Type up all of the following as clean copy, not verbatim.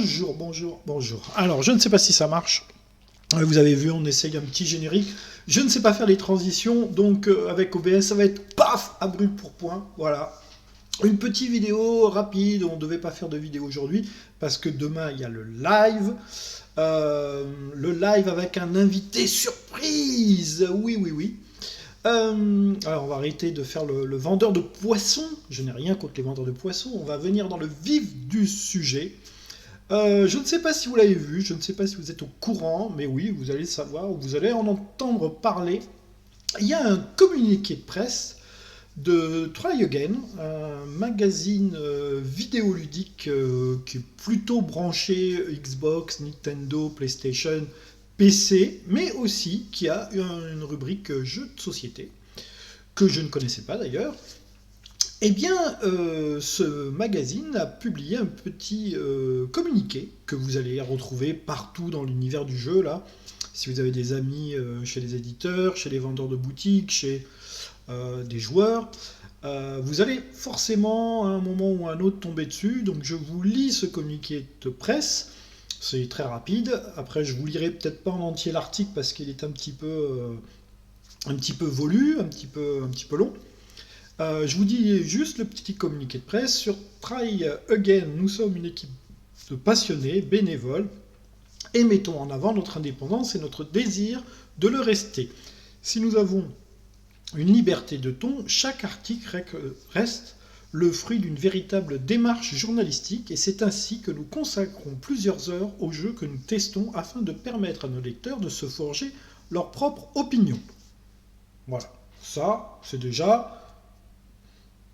Bonjour, bonjour, bonjour. Alors, je ne sais pas si ça marche. Vous avez vu, on essaye un petit générique. Je ne sais pas faire les transitions, donc avec OBS, ça va être paf, à brûle pour point. Voilà. Une petite vidéo rapide. On ne devait pas faire de vidéo aujourd'hui parce que demain, il y a le live. Le live avec un invité surprise. Oui, oui, oui. Alors on va arrêter de faire le vendeur de poissons. Je n'ai rien contre les vendeurs de poissons. On va venir dans le vif du sujet. Je ne sais pas si vous l'avez vu, je ne sais pas si vous êtes au courant, mais oui, vous allez le savoir, vous allez en entendre parler. Il y a un communiqué de presse de Try Again, un magazine vidéoludique qui est plutôt branché Xbox, Nintendo, PlayStation, PC, mais aussi qui a une rubrique jeux de société, que je ne connaissais pas d'ailleurs. Eh bien, ce magazine a publié un petit communiqué que vous allez retrouver partout dans l'univers du jeu, là. Si vous avez des amis chez les éditeurs, chez les vendeurs de boutiques, chez des joueurs, vous allez forcément à un moment ou à un autre tomber dessus. Donc je vous lis ce communiqué de presse. C'est très rapide. Après, je vous lirai peut-être pas en entier l'article parce qu'il est un petit peu volu, un petit peu long. Je vous dis juste le petit communiqué de presse sur Try Again. Nous sommes une équipe de passionnés, bénévoles, et mettons en avant notre indépendance et notre désir de le rester. Si nous avons une liberté de ton, chaque article reste le fruit d'une véritable démarche journalistique, et c'est ainsi que nous consacrons plusieurs heures au jeu que nous testons afin de permettre à nos lecteurs de se forger leur propre opinion. Voilà, ça c'est déjà,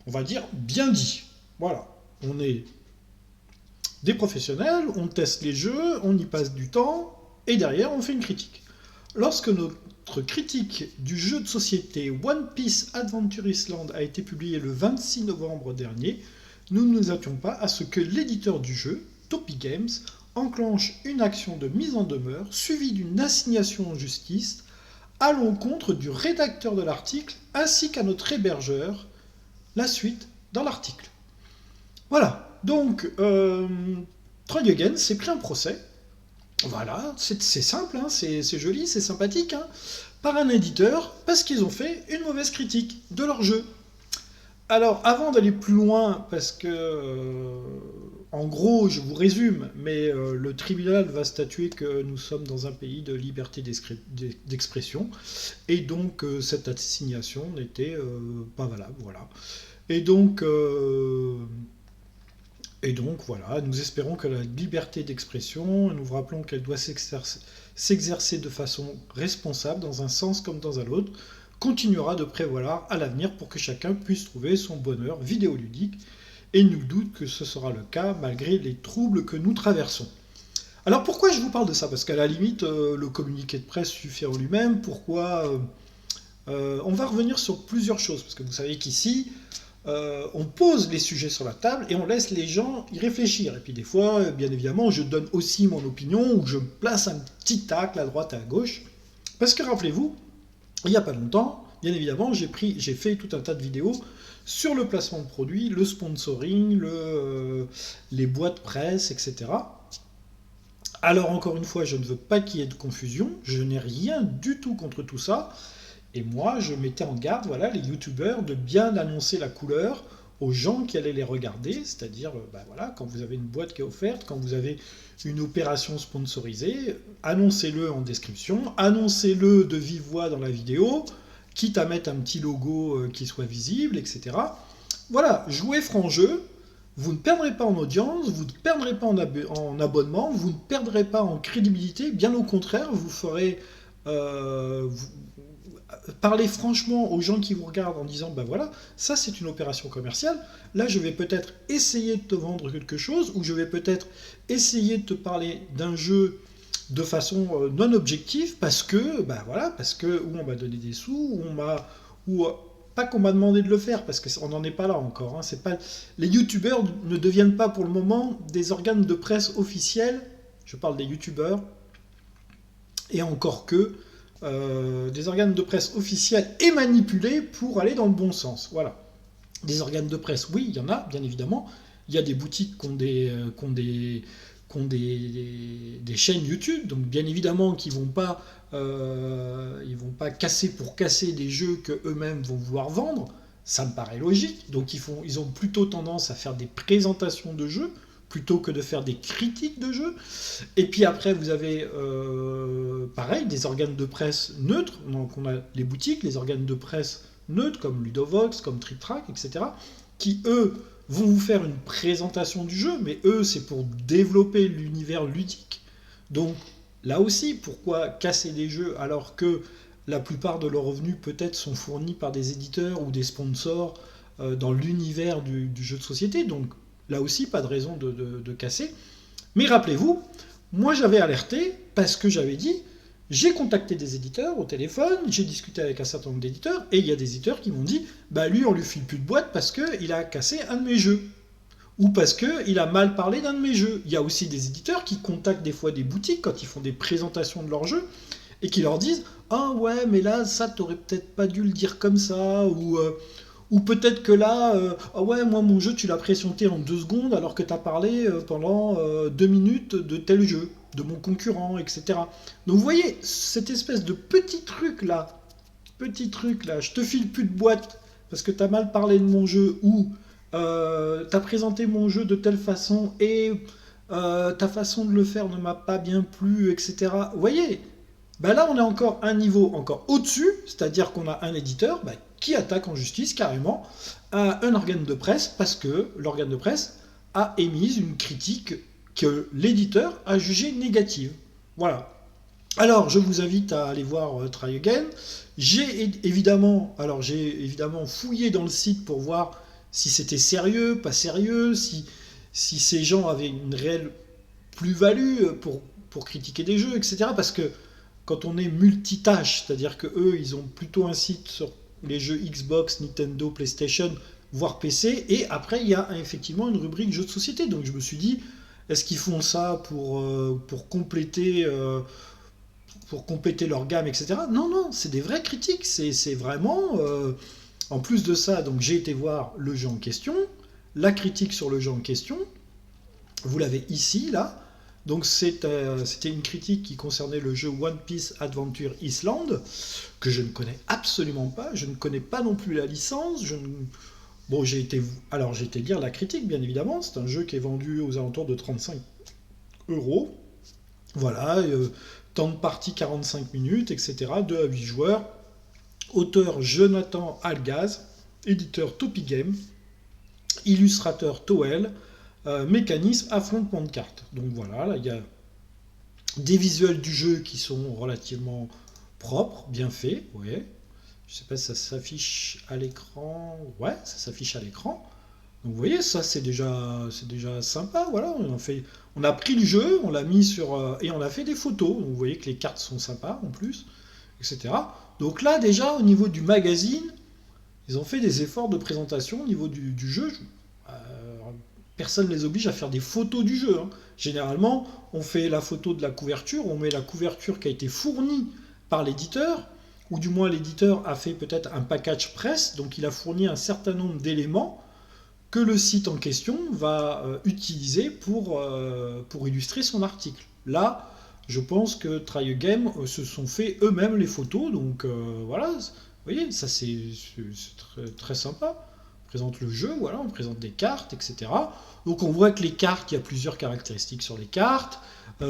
on va dire, bien dit. Voilà, on est des professionnels, on teste les jeux, on y passe du temps, et derrière on fait une critique. Lorsque notre critique du jeu de société One Piece Adventure Island a été publiée le 26 novembre dernier, nous ne nous attendions pas à ce que l'éditeur du jeu, Topi Games, enclenche une action de mise en demeure suivie d'une assignation en justice à l'encontre du rédacteur de l'article ainsi qu'à notre hébergeur. La suite dans l'article. Voilà, donc Try Again s'est pris un procès. Voilà, c'est simple, hein, c'est joli, c'est sympathique, hein, par un éditeur parce qu'ils ont fait une mauvaise critique de leur jeu. Alors, avant d'aller plus loin, parce que, en gros, je vous résume, mais le tribunal va statuer que nous sommes dans un pays de liberté d'expression, et donc cette assignation n'était pas valable, voilà. Et donc voilà, nous espérons que la liberté d'expression, nous vous rappelons qu'elle doit s'exercer de façon responsable dans un sens comme dans un autre, continuera de prévaloir à l'avenir pour que chacun puisse trouver son bonheur vidéoludique, et nul doute que ce sera le cas malgré les troubles que nous traversons. Alors pourquoi je vous parle de ça ? Parce qu'à la limite, le communiqué de presse suffit en lui-même. Pourquoi on va revenir sur plusieurs choses, parce que vous savez qu'ici, on pose les sujets sur la table et on laisse les gens y réfléchir. Et puis des fois, bien évidemment, je donne aussi mon opinion ou je place un petit tacle à droite et à gauche. Parce que rappelez-vous, il n'y a pas longtemps, bien évidemment, j'ai fait tout un tas de vidéos sur le placement de produits, le sponsoring, les boîtes presse, etc. Alors encore une fois, je ne veux pas qu'il y ait de confusion, je n'ai rien du tout contre tout ça. Et moi, je mettais en garde, voilà, les youtubeurs de bien annoncer la couleur aux gens qui allaient les regarder, c'est-à-dire, voilà, quand vous avez une boîte qui est offerte, quand vous avez une opération sponsorisée, annoncez-le en description, annoncez-le de vive voix dans la vidéo, quitte à mettre un petit logo qui soit visible, etc. Voilà, jouez franc jeu, vous ne perdrez pas en audience, vous ne perdrez pas en abonnement, vous ne perdrez pas en crédibilité, bien au contraire, vous ferez... parlez franchement aux gens qui vous regardent en disant voilà, ça c'est une opération commerciale, là je vais peut-être essayer de te vendre quelque chose, ou je vais peut-être essayer de te parler d'un jeu de façon non objective, parce que, parce que ou on m'a donné des sous, ou pas qu'on m'a demandé de le faire, parce qu'on n'en est pas là encore, hein, c'est pas, les youtubeurs ne deviennent pas pour le moment des organes de presse officiels, je parle des youtubeurs, et encore que, des organes de presse officiels et manipulés pour aller dans le bon sens. Voilà. Des organes de presse, oui, il y en a, bien évidemment, il y a des boutiques qui ont des chaînes YouTube, donc bien évidemment qu'ils ils vont pas casser pour casser des jeux que eux-mêmes vont vouloir vendre. Ça me paraît logique. Donc ils ont plutôt tendance à faire des présentations de jeux plutôt que de faire des critiques de jeux. Et puis après, vous avez pareil des organes de presse neutres. Donc on a les boutiques, les organes de presse neutres comme Ludovox, comme Trick Track, etc. qui eux vont vous faire une présentation du jeu, mais eux c'est pour développer l'univers ludique. Donc là aussi, pourquoi casser des jeux alors que la plupart de leurs revenus peut-être sont fournis par des éditeurs ou des sponsors dans l'univers du jeu de société. Donc là aussi, pas de raison de casser. Mais rappelez-vous, moi j'avais alerté parce que j'avais dit, j'ai contacté des éditeurs au téléphone, j'ai discuté avec un certain nombre d'éditeurs, et il y a des éditeurs qui m'ont dit, bah lui on lui file plus de boîte parce qu'il a cassé un de mes jeux. Ou parce qu'il a mal parlé d'un de mes jeux. Il y a aussi des éditeurs qui contactent des fois des boutiques quand ils font des présentations de leurs jeux, et qui leur disent ah ouais mais là ça t'aurais peut-être pas dû le dire comme ça ou peut-être que là ah ouais moi mon jeu tu l'as présenté en 2 secondes alors que t'as parlé pendant 2 minutes de tel jeu de mon concurrent etc. Donc vous voyez cette espèce de petit truc là je te file plus de boîte parce que t'as mal parlé de mon jeu ou t'as présenté mon jeu de telle façon et ta façon de le faire ne m'a pas bien plu etc. Vous voyez ben là, on est encore un niveau encore au-dessus, c'est-à-dire qu'on a un éditeur qui attaque en justice carrément un organe de presse parce que l'organe de presse a émis une critique que l'éditeur a jugée négative. Voilà. Alors, je vous invite à aller voir Try Again. J'ai évidemment fouillé dans le site pour voir si c'était sérieux, pas sérieux, si ces gens avaient une réelle plus-value pour critiquer des jeux, etc. Parce que quand on est multitâche, c'est-à-dire que eux, ils ont plutôt un site sur les jeux Xbox, Nintendo, PlayStation, voire PC, et après il y a effectivement une rubrique jeux de société. Donc je me suis dit, est-ce qu'ils font ça pour compléter leur gamme, etc. Non, non, c'est des vraies critiques. C'est vraiment. En plus de ça, donc j'ai été voir le jeu en question, la critique sur le jeu en question. Vous l'avez ici, là. Donc c'était une critique qui concernait le jeu One Piece Adventure Island, que je ne connais absolument pas. Je ne connais pas non plus la licence. Bon, j'ai été lire la critique, bien évidemment. C'est un jeu qui est vendu aux alentours de 35 euros. Voilà, temps de partie 45 minutes, etc. 2 à 8 joueurs. Auteur Jonathan Algaz, éditeur Topi Game, illustrateur Toel. Mécanisme, affrontement de cartes. Donc voilà, là il y a des visuels du jeu qui sont relativement propres, bien faits. Ouais. Je sais pas si ça s'affiche à l'écran. Ouais, ça s'affiche à l'écran. Donc vous voyez, ça c'est déjà sympa. Voilà, on a pris le jeu, on l'a mis et on a fait des photos. Donc vous voyez que les cartes sont sympas en plus, etc. Donc là déjà au niveau du magazine, ils ont fait des efforts de présentation au niveau du jeu. Personne ne les oblige à faire des photos du jeu. Hein. Généralement, on fait la photo de la couverture, on met la couverture qui a été fournie par l'éditeur, ou du moins l'éditeur a fait peut-être un package presse, donc il a fourni un certain nombre d'éléments que le site en question va utiliser pour illustrer son article. Là, je pense que Try Again se sont fait eux-mêmes les photos, donc voilà, vous voyez, ça c'est très, très sympa. On présente le jeu, voilà, on présente des cartes, etc. Donc on voit que les cartes, il y a plusieurs caractéristiques sur les cartes,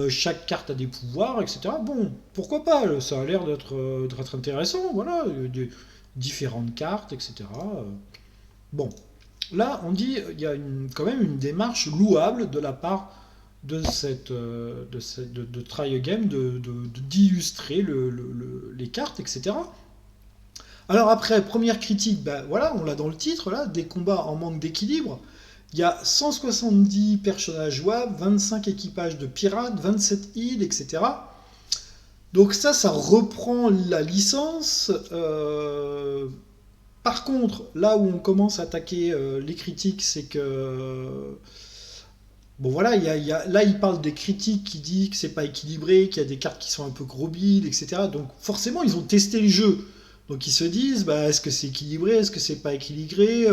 chaque carte a des pouvoirs, etc. Bon, pourquoi pas, ça a l'air d'être intéressant, voilà, différentes cartes, etc. Bon, là on dit il y a quand même une démarche louable de la part de Try Again d'illustrer les cartes, etc. Alors après, première critique, voilà, on l'a dans le titre, là, des combats en manque d'équilibre. Il y a 170 personnages jouables, 25 équipages de pirates, 27 îles, etc. Donc ça reprend la licence. Par contre, là où on commence à attaquer les critiques, c'est que... Bon voilà, là il parle des critiques qui disent que c'est pas équilibré, qu'il y a des cartes qui sont un peu gros billes, etc. Donc forcément, ils ont testé le jeu. Donc ils se disent, bah, est-ce que c'est équilibré, est-ce que c'est pas équilibré.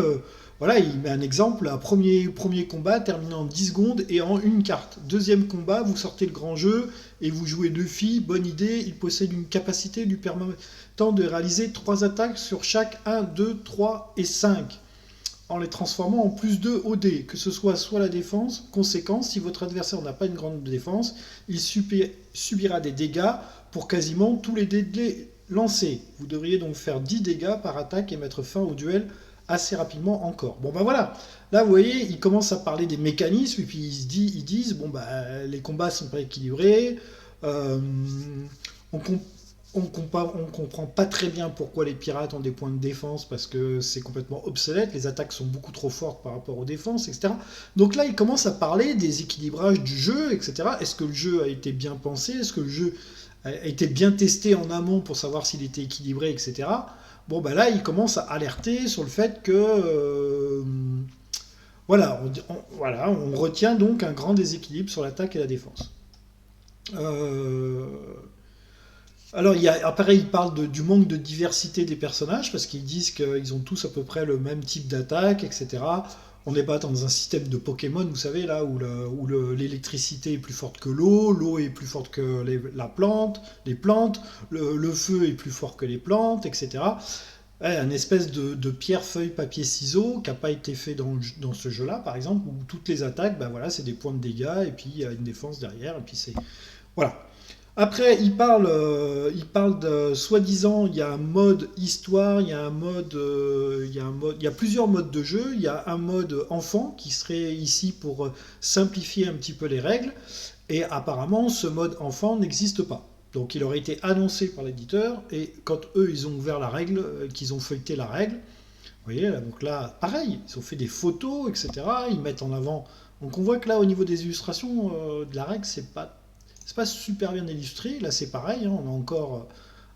Voilà, il met un exemple, un premier combat terminé en 10 secondes et en une carte. Deuxième combat, vous sortez le grand jeu et vous jouez Luffy, bonne idée, il possède une capacité lui permettant de réaliser 3 attaques sur chaque 1, 2, 3 et 5 en les transformant en plus 2 au dé, que ce soit la défense. Conséquence, si votre adversaire n'a pas une grande défense, il subira des dégâts pour quasiment tous les dés lancés. Vous devriez donc faire 10 dégâts par attaque et mettre fin au duel assez rapidement encore. Bon ben voilà, là vous voyez, ils commencent à parler des mécanismes, et puis ils disent, bon bah les combats sont pas équilibrés, euh, on, on comprend pas très bien pourquoi les pirates ont des points de défense parce que c'est complètement obsolète, les attaques sont beaucoup trop fortes par rapport aux défenses, etc. Donc là, ils commencent à parler des équilibrages du jeu, etc. Est-ce que le jeu a été bien pensé? Est-ce que le jeu a été bien testé en amont pour savoir s'il était équilibré, etc. Bon, bah là, ils commencent à alerter sur le fait que... voilà, on retient donc un grand déséquilibre sur l'attaque et la défense. Euh, Alors, après, ils parlent du manque de diversité des personnages, parce qu'ils disent qu'ils ont tous à peu près le même type d'attaque, etc. On n'est pas dans un système de Pokémon, vous savez, là, où l'électricité est plus forte que l'eau est plus forte que les plantes, le feu est plus fort que les plantes, etc. Ouais, un espèce de pierre, feuille, papier, ciseaux, qui n'a pas été fait dans ce jeu-là, par exemple, où toutes les attaques, ben voilà, c'est des points de dégâts, et puis il y a une défense derrière, et puis c'est... Voilà. Après, il parle de soi-disant, il y a un mode histoire, il y a un mode, il y a plusieurs modes de jeu. Il y a un mode enfant qui serait ici pour simplifier un petit peu les règles. Et apparemment, ce mode enfant n'existe pas. Donc, il aurait été annoncé par l'éditeur. Et quand eux, ils ont ouvert la règle, qu'ils ont feuilleté la règle, vous voyez, donc là, pareil, ils ont fait des photos, etc. Ils mettent en avant. Donc, on voit que là, au niveau des illustrations de la règle, c'est pas super bien illustré. Là, c'est pareil, hein, on a encore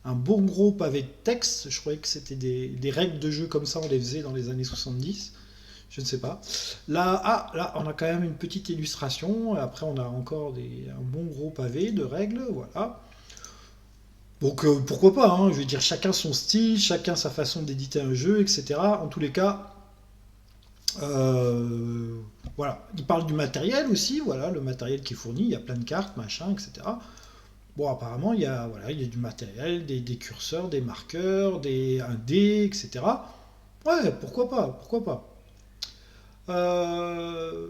un bon gros pavé de texte. Je croyais que c'était des règles de jeu comme ça, on les faisait dans les années 70. Je ne sais pas. Là, on a quand même une petite illustration. Après, on a encore un bon gros pavé de règles. Voilà. Donc, pourquoi pas, hein, je veux dire, chacun son style, chacun sa façon d'éditer un jeu, etc. En tous les cas, voilà. Il parle du matériel aussi, voilà, le matériel qui est fourni, il y a plein de cartes, machin, etc. Bon, apparemment, il y a du matériel, des curseurs, des marqueurs, un dé, etc. Ouais, pourquoi pas, pourquoi pas. Euh,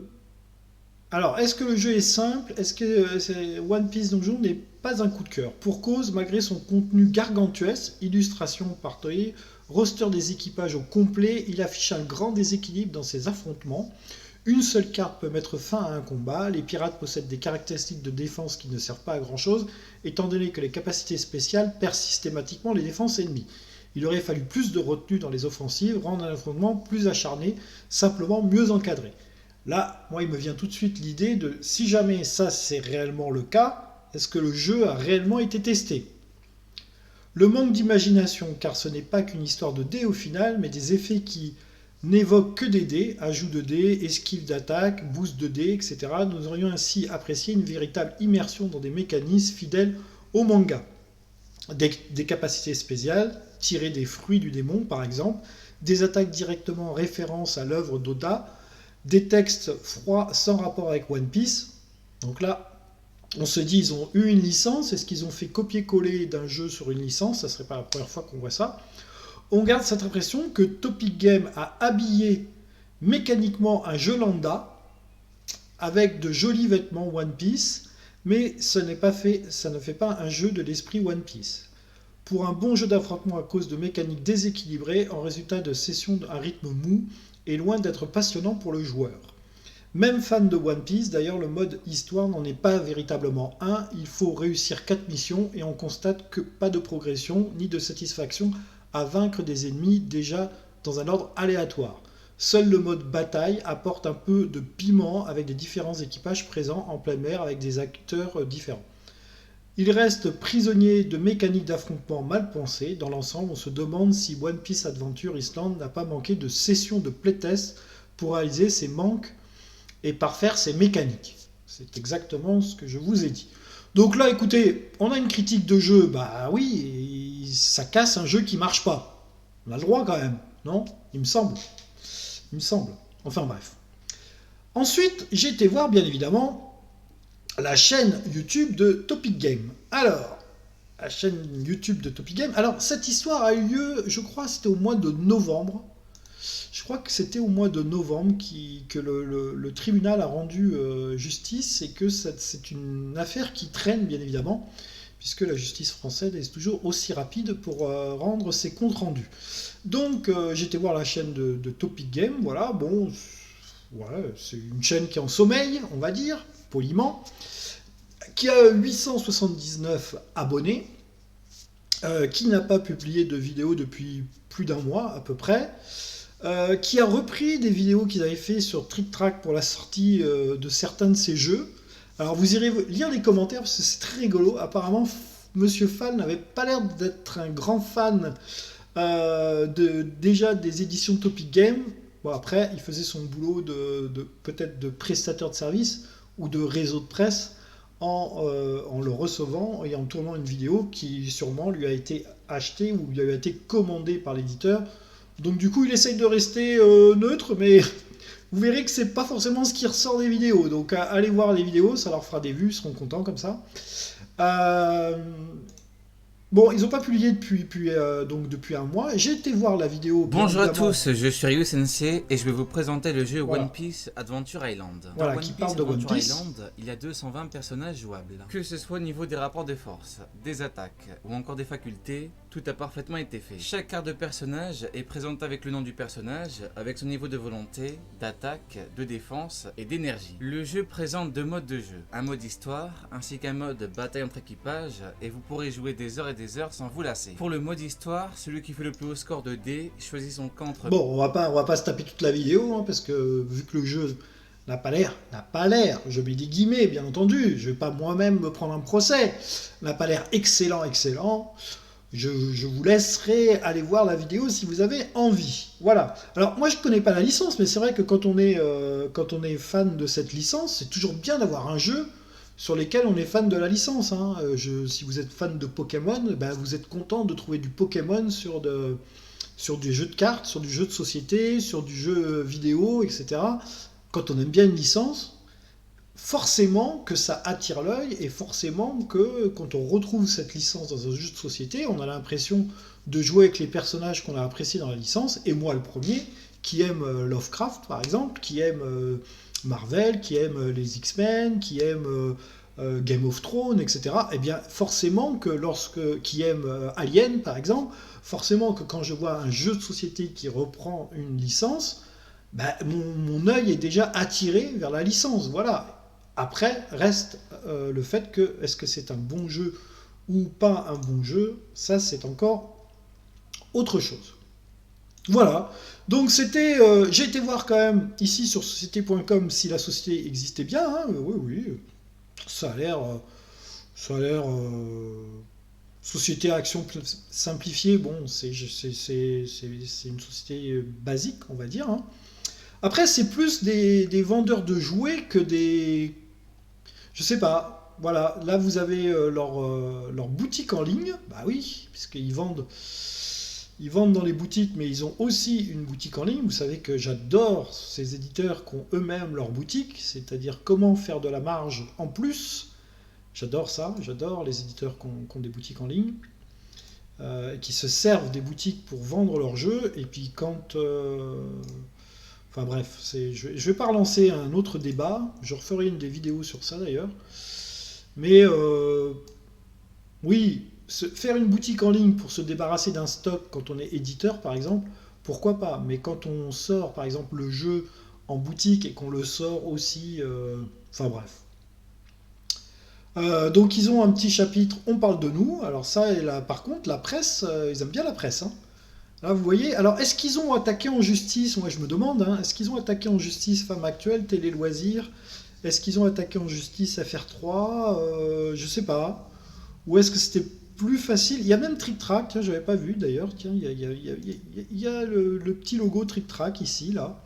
alors, est-ce que le jeu est simple? Est-ce que One Piece Donjon n'est pas un coup de cœur? Pour cause, malgré son contenu gargantuesque, illustration partagée, roster des équipages au complet, il affiche un grand déséquilibre dans ses affrontements. Une seule carte peut mettre fin à un combat. Les pirates possèdent des caractéristiques de défense qui ne servent pas à grand chose, étant donné que les capacités spéciales perdent systématiquement les défenses ennemies. Il aurait fallu plus de retenue dans les offensives, rendre un affrontement plus acharné, simplement mieux encadré. Là, moi, il me vient tout de suite l'idée de si jamais ça c'est réellement le cas, est-ce que le jeu a réellement été testé? Le manque d'imagination, car ce n'est pas qu'une histoire de dés au final, mais des effets qui n'évoquent que des dés, ajout de dés, esquive d'attaque, boost de dés, etc. Nous aurions ainsi apprécié une véritable immersion dans des mécanismes fidèles au manga. Des capacités spéciales, tirées des fruits du démon par exemple, des attaques directement en référence à l'œuvre d'Oda, des textes froids sans rapport avec One Piece. Donc là, on se dit, ils ont eu une licence, est-ce qu'ils ont fait copier-coller d'un jeu sur une licence? Ça serait pas la première fois qu'on voit ça. On garde cette impression que Topic Game a habillé mécaniquement un jeu lambda avec de jolis vêtements One Piece, mais ça ne fait pas un jeu de l'esprit One Piece. Pour un bon jeu d'affrontement à cause de mécaniques déséquilibrées, en résultat de sessions à rythme mou, est loin d'être passionnant pour le joueur. Même fan de One Piece, d'ailleurs le mode histoire n'en est pas véritablement un, il faut réussir 4 missions et on constate que pas de progression ni de satisfaction à vaincre des ennemis déjà dans un ordre aléatoire. Seul le mode bataille apporte un peu de piment avec des différents équipages présents en pleine mer avec des acteurs différents. Il reste prisonnier de mécaniques d'affrontement mal pensées. Dans l'ensemble, on se demande si One Piece Adventure Island n'a pas manqué de sessions de playtest pour réaliser ses manques et parfaire ses mécaniques. C'est exactement ce que je vous ai dit. Donc là, écoutez, on a une critique de jeu, bah oui, ça casse un jeu qui marche pas. On a le droit quand même, non? Il me semble. Il me semble. Enfin bref. Ensuite, j'ai été voir, bien évidemment, la chaîne YouTube de Topic Game. Alors, la chaîne YouTube de Topic Game. Alors, cette histoire a eu lieu, je crois, c'était au mois de novembre. Je crois que c'était au mois de novembre que le tribunal a rendu justice et que c'est une affaire qui traîne, bien évidemment, puisque la justice française est toujours aussi rapide pour rendre ses comptes rendus. Donc, j'étais voir la chaîne de Topic Game. Voilà, bon, voilà, c'est une chaîne qui est en sommeil, on va dire, poliment, qui a 879 abonnés, qui n'a pas publié de vidéo depuis plus d'un mois à peu près, qui a repris des vidéos qu'ils avaient fait sur Trick Track pour la sortie de certains de ces jeux. Alors vous irez lire les commentaires parce que c'est très rigolo. Apparemment, Monsieur Fall n'avait pas l'air d'être un grand fan déjà des éditions Topic Game. Bon, après, il faisait son boulot peut-être de prestataire de service ou de réseau de presse en le recevant et en tournant une vidéo qui sûrement lui a été achetée ou lui a été commandée par l'éditeur. Donc du coup, il essaye de rester neutre, mais vous verrez que c'est pas forcément ce qui ressort des vidéos. Donc allez voir les vidéos, ça leur fera des vues, ils seront contents comme ça. Bon, ils n'ont pas publié depuis un mois. J'ai été voir la vidéo. Bonjour à tous, je suis Ryu Sensei et je vais vous présenter le jeu Voilà. One Piece Adventure Island. Voilà, Dans qui One parle Piece de One Adventure Piece. Island, il y a 220 personnages jouables. Que ce soit au niveau des rapports de force, des attaques ou encore des facultés, tout a parfaitement été fait. Chaque carte de personnage est présentée avec le nom du personnage, avec son niveau de volonté, d'attaque, de défense et d'énergie. Le jeu présente deux modes de jeu, un mode histoire ainsi qu'un mode bataille entre équipages et vous pourrez jouer des heures et des heures sans vous lasser. Pour le mode histoire, celui qui fait le plus haut score de dés choisit son camp entre... Bon, on va pas se taper toute la vidéo, hein, parce que vu que le jeu n'a pas l'air, je mets des guillemets, bien entendu, je vais pas moi-même me prendre un procès, n'a pas l'air excellent, je vous laisserai aller voir la vidéo si vous avez envie. Voilà. Alors, moi, je connais pas la licence, mais c'est vrai que quand on est fan de cette licence, c'est toujours bien d'avoir un jeu sur lesquels on est fan de la licence. Hein. Si vous êtes fan de Pokémon, ben, vous êtes content de trouver du Pokémon sur des jeux de cartes, sur du jeu de société, sur du jeu vidéo, etc. Quand on aime bien une licence, forcément que ça attire l'œil et forcément que quand on retrouve cette licence dans un jeu de société, on a l'impression de jouer avec les personnages qu'on a appréciés dans la licence. Et moi, le premier, qui aime Lovecraft, par exemple, qui aime Marvel, qui aime les X-Men, qui aime Game of Thrones, etc. Eh bien, forcément que qui aime Alien, par exemple, forcément que quand je vois un jeu de société qui reprend une licence, ben, mon œil est déjà attiré vers la licence. Voilà. Après, reste le fait que est-ce que c'est un bon jeu ou pas un bon jeu, ça c'est encore autre chose. Voilà, donc j'ai été voir quand même ici sur société.com si la société existait bien, hein. Oui, ça a l'air, société à action simplifiée, bon, c'est une société basique, on va dire, hein. Après, c'est plus des vendeurs de jouets que des... Je sais pas, voilà, là vous avez leur boutique en ligne, bah oui, puisqu'ils vendent... Ils vendent dans les boutiques, mais ils ont aussi une boutique en ligne. Vous savez que j'adore ces éditeurs qui ont eux-mêmes leur boutique, c'est-à-dire comment faire de la marge en plus. J'adore ça, j'adore les éditeurs qui ont des boutiques en ligne, qui se servent des boutiques pour vendre leurs jeux, et puis quand... Enfin bref, je vais pas relancer un autre débat, je referai une des vidéos sur ça d'ailleurs. Mais oui... Faire une boutique en ligne pour se débarrasser d'un stock quand on est éditeur, par exemple, pourquoi pas? Mais quand on sort, par exemple, le jeu en boutique et qu'on le sort aussi... Enfin bref. Donc ils ont un petit chapitre « On parle de nous ». Alors ça, et là, par contre, la presse, ils aiment bien la presse. Hein. Là, vous voyez. Alors, est-ce qu'ils ont attaqué en justice? Moi, je me demande. Hein, est-ce qu'ils ont attaqué en justice Femmes Actuelles, Télé Loisirs? Est-ce qu'ils ont attaqué en justice FR3? Je sais pas. Ou est-ce que c'était plus facile? Il y a même Trick Track, tiens, j'avais pas vu d'ailleurs. Tiens, il y a le petit logo Trick Track ici, là.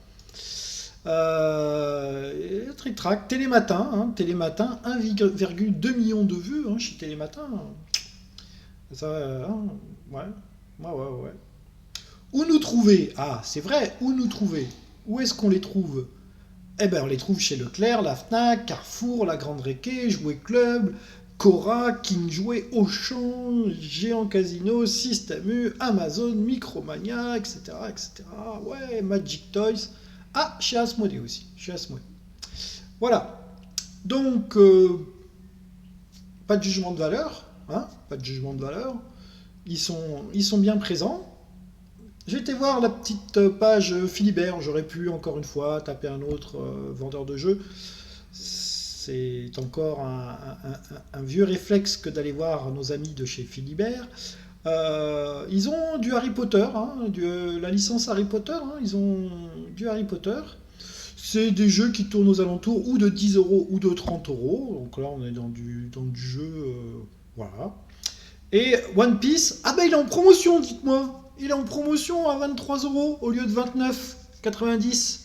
Trick Track, Télématin, hein, Télématin, 1,2 million de vues hein, chez Télématin. Ça, hein, ouais, ouais. Où nous trouver? Ah, c'est vrai, où nous trouver? Où est-ce qu'on les trouve? Eh ben, on les trouve chez Leclerc, la Fnac, Carrefour, la Grande Réquée, Jouet Club, Cora, King Jouet, Auchan, Géant Casino, Système U, Amazon, Micromania, etc., etc. Ouais, Magic Toys. Ah, chez Asmodée aussi, chez Asmodée. Voilà. Donc, pas de jugement de valeur, hein, pas de jugement de valeur. Ils sont bien présents. J'ai été voir la petite page Philibert. J'aurais pu encore une fois taper un autre vendeur de jeux. C'est encore un vieux réflexe que d'aller voir nos amis de chez Philibert. Ils ont du Harry Potter, hein, la licence Harry Potter. Hein, ils ont du Harry Potter. C'est des jeux qui tournent aux alentours ou de 10 euros ou de 30 euros. Donc là, on est dans du jeu. Voilà. Et One Piece, ah ben il est en promotion, dites-moi. Il est en promotion à 23 euros au lieu de 29,90.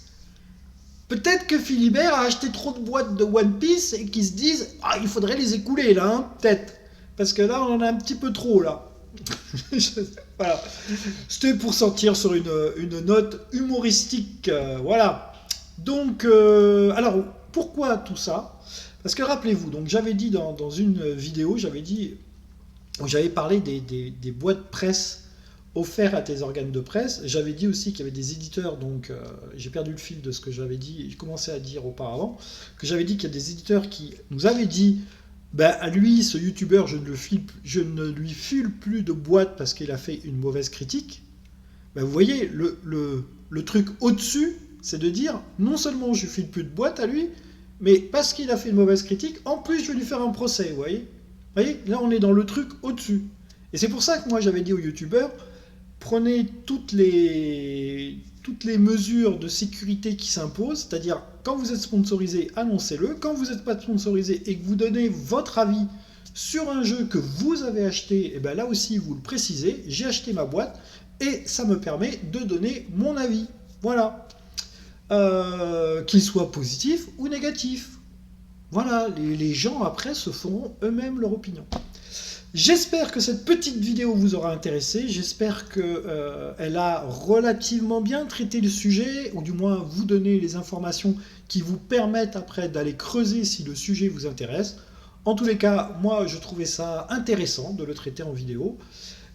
Peut-être que Philibert a acheté trop de boîtes de One Piece et qu'ils se disent ah, il faudrait les écouler là, hein, peut-être. Parce que là, on en a un petit peu trop là. Voilà. C'était pour sortir sur une note humoristique. Voilà. Donc, alors, pourquoi tout ça? Parce que rappelez-vous, donc j'avais dit dans une vidéo, j'avais parlé des boîtes presse offertes à tes organes de presse. J'avais dit aussi qu'il y avait des éditeurs, donc j'ai perdu le fil de ce que j'avais dit, je commençais à dire auparavant, que j'avais dit qu'il y a des éditeurs qui nous avaient dit ben, à lui, ce youtubeur, je ne lui file plus de boîte parce qu'il a fait une mauvaise critique. Ben, vous voyez, le truc au-dessus, c'est de dire non seulement je ne file plus de boîte à lui, mais parce qu'il a fait une mauvaise critique, en plus je vais lui faire un procès, vous voyez. Vous voyez, là on est dans le truc au-dessus. Et c'est pour ça que moi j'avais dit aux youtubeurs, prenez toutes les mesures de sécurité qui s'imposent, c'est-à-dire quand vous êtes sponsorisé, annoncez-le. Quand vous n'êtes pas sponsorisé et que vous donnez votre avis sur un jeu que vous avez acheté, et bien là aussi vous le précisez, j'ai acheté ma boîte et ça me permet de donner mon avis. Voilà. Qu'il soit positif ou négatif. Voilà, les gens après se feront eux-mêmes leur opinion. J'espère que cette petite vidéo vous aura intéressé, j'espère qu'elle a relativement bien traité le sujet, ou du moins vous donner les informations qui vous permettent après d'aller creuser si le sujet vous intéresse. En tous les cas, moi je trouvais ça intéressant de le traiter en vidéo.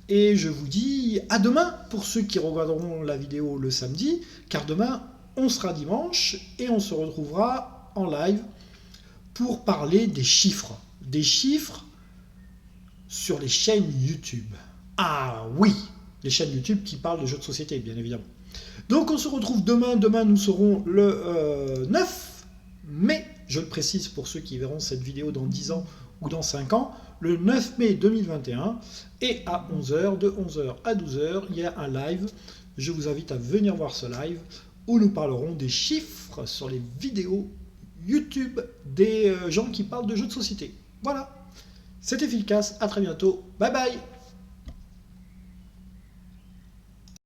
Et je vous dis à demain pour ceux qui regarderont la vidéo le samedi, car demain on sera dimanche et on se retrouvera en live pour parler des chiffres. Des chiffres sur les chaînes YouTube. Ah oui, les chaînes YouTube qui parlent de jeux de société, bien évidemment. Donc on se retrouve demain. Demain, nous serons le 9 mai, je le précise pour ceux qui verront cette vidéo dans 10 ans ou dans 5 ans, le 9 mai 2021, et à 11h, de 11h à 12h, il y a un live. Je vous invite à venir voir ce live où nous parlerons des chiffres sur les vidéos YouTube des gens qui parlent de jeux de société. Voilà. C'est efficace, à très bientôt, bye bye.